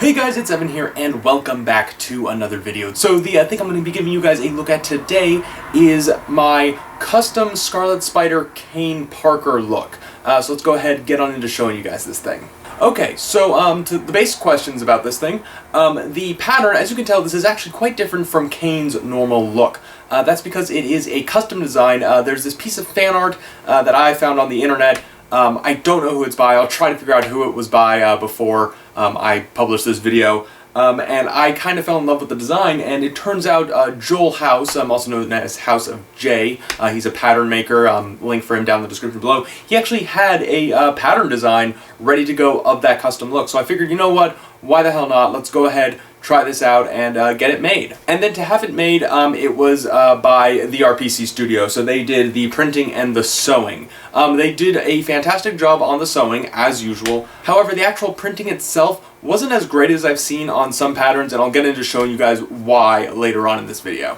Hey guys, it's Evan here, and welcome back to another video. So the thing I'm going to be giving you guys a look at today is my custom Scarlet Spider Kaine Parker look. So let's go ahead and get on into showing you guys this thing. Okay, so to the basic questions about this thing, the pattern, as you can tell, this is actually quite different from Kaine's normal look. That's because it is a custom design. There's this piece of fan art that I found on the internet. I don't know who it's by. I'll try to figure out who it was by before I publish this video. And I kind of fell in love with the design, and it turns out Joel House, also known as House of J, he's a pattern maker, link for him down in the description below, he actually had a pattern design ready to go of that custom look. So I figured, you know what, why the hell not, let's go ahead, try this out, and get it made. And then to have it made, it was by the RPC studio, so they did the printing and the sewing. They did a fantastic job on the sewing, as usual. However, the actual printing itself wasn't as great as I've seen on some patterns, and I'll get into showing you guys why later on in this video.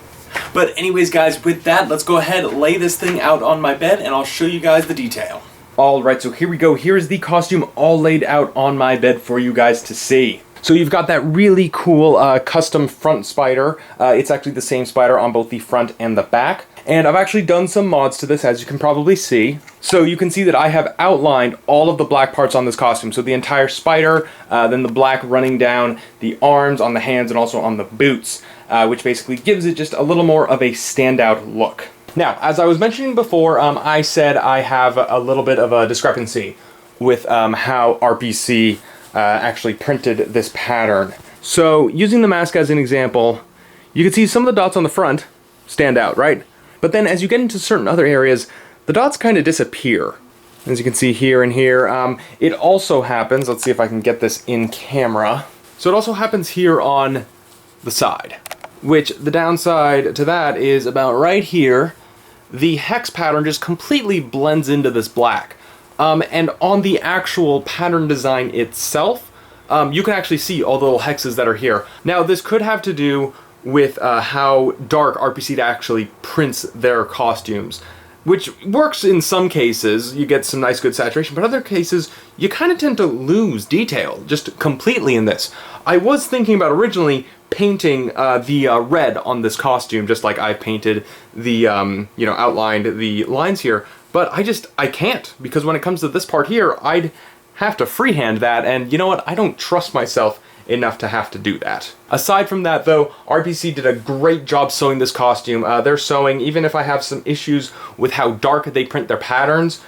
But anyways guys, with that, let's go ahead, lay this thing out on my bed, and I'll show you guys the detail. Alright, so here we go. Here's the costume all laid out on my bed for you guys to see. So you've got that really cool custom front spider. It's actually the same spider on both the front and the back. And I've actually done some mods to this, as you can probably see. So you can see that I have outlined all of the black parts on this costume. So the entire spider, then the black running down the arms, on the hands, and also on the boots, which basically gives it just a little more of a standout look. Now, as I was mentioning before, I said I have a little bit of a discrepancy with how RPC actually printed this pattern. So using the mask as an example, you can see some of the dots on the front stand out, right? But then as you get into certain other areas, the dots kind of disappear. As you can see here and here. It also happens, let's see if I can get this in camera. So it also happens here on the side, which the downside to that is about right here. The hex pattern just completely blends into this black. And on the actual pattern design itself, you can actually see all the little hexes that are here. Now, this could have to do with how dark RPC actually prints their costumes, which works in some cases. You get some nice good saturation, but other cases, you kind of tend to lose detail just completely in this. I was thinking about originally painting the red on this costume, just like I painted the, outlined the lines here. But I can't, because when it comes to this part here, I'd have to freehand that, and you know what, I don't trust myself enough to have to do that. Aside from that though, RPC did a great job sewing this costume. Their sewing, even if I have some issues with how dark they print their patterns,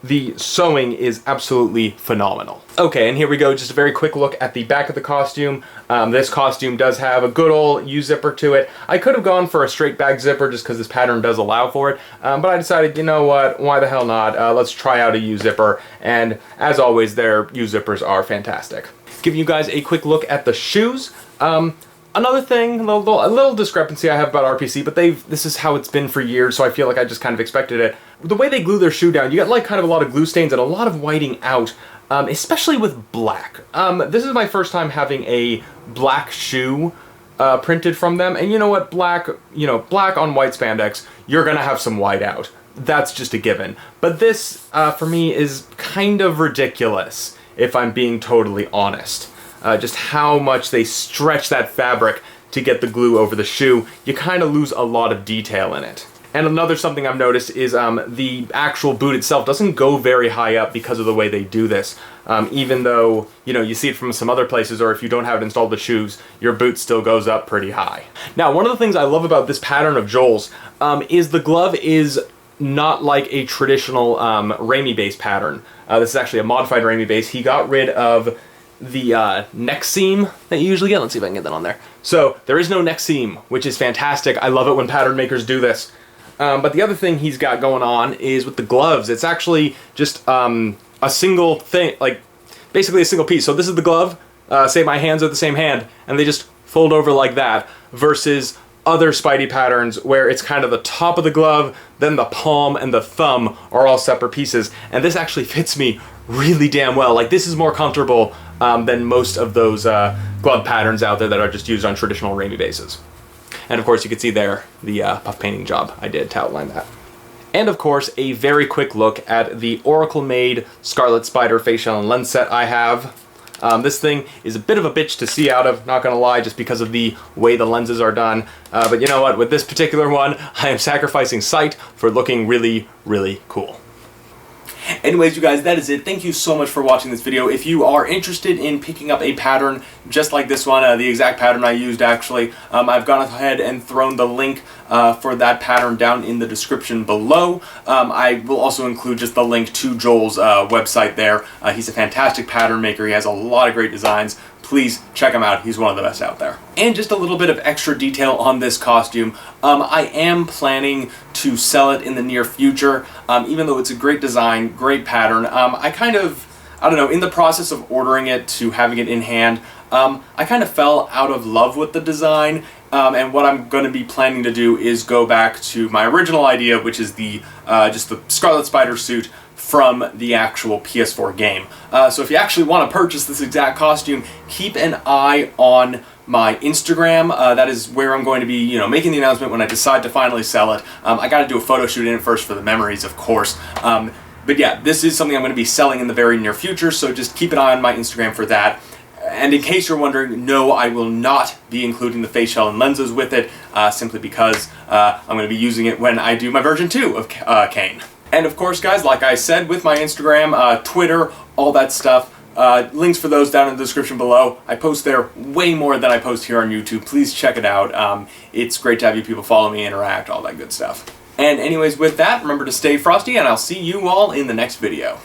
the sewing is absolutely phenomenal. Okay, and here we go, just a very quick look at the back of the costume. This costume does have a good old U-zipper to it. I could have gone for a straight back zipper just because this pattern does allow for it, but I decided, you know what, why the hell not? Let's try out a U-zipper, and as always, their U-zippers are fantastic. Giving you guys a quick look at the shoes. Another thing, a little discrepancy I have about RPC, but this is how it's been for years, so I feel like I just kind of expected it. The way they glue their shoe down, you get like kind of a lot of glue stains and a lot of whiting out, especially with black. This is my first time having a black shoe printed from them, and you know what, black on white spandex, you're gonna have some white out. That's just a given. But this, for me, is kind of ridiculous, if I'm being totally honest. Just how much they stretch that fabric to get the glue over the shoe. You kind of lose a lot of detail in it. And another something I've noticed is the actual boot itself doesn't go very high up because of the way they do this. Even though, you see it from some other places, or if you don't have it installed with shoes, your boot still goes up pretty high. Now, one of the things I love about this pattern of Joel's is the glove is not like a traditional Raimi base pattern. This is actually a modified Raimi base. He got rid of the neck seam that you usually get. Let's see if I can get that on there. So there is no neck seam, which is fantastic. I love it when pattern makers do this. But the other thing he's got going on is with the gloves. It's actually just a single thing, like basically a single piece. So this is the glove. Say my hands are the same hand, and they just fold over like that, versus other Spidey patterns where it's kind of the top of the glove, then the palm and the thumb are all separate pieces. And this actually fits me really damn well. Like, this is more comfortable than most of those glove patterns out there that are just used on traditional Raimi bases. And of course you can see there the puff painting job I did to outline that. And of course a very quick look at the Oracle made Scarlet Spider facial and lens set I have. This thing is a bit of a bitch to see out of, not gonna lie, just because of the way the lenses are done. But you know what, with this particular one, I am sacrificing sight for looking really, really cool. Anyways, you guys, that is it. Thank you so much for watching this video. If you are interested in picking up a pattern just like this one, the exact pattern I used actually, I've gone ahead and thrown the link for that pattern down in the description below. I will also include just the link to Joel's website there. He's a fantastic pattern maker. He has a lot of great designs. Please check him out. He's one of the best out there. And just a little bit of extra detail on this costume. I am planning to sell it in the near future, even though it's a great design, great pattern. I don't know, in the process of ordering it to having it in hand, I kind of fell out of love with the design. And what I'm going to be planning to do is go back to my original idea, which is the just the Scarlet Spider suit from the actual PS4 game. So if you actually want to purchase this exact costume, keep an eye on my Instagram. That is where I'm going to be, making the announcement when I decide to finally sell it. I got to do a photo shoot in it first for the memories, of course. But yeah, this is something I'm going to be selling in the very near future, so just keep an eye on my Instagram for that. And in case you're wondering, no, I will not be including the face shell and lenses with it, simply because I'm going to be using it when I do my version 2 of Kaine. And of course, guys, like I said, with my Instagram, Twitter, all that stuff, links for those down in the description below. I post there way more than I post here on YouTube. Please check it out. It's great to have you people follow me, interact, all that good stuff. And anyways, with that, remember to stay frosty, and I'll see you all in the next video.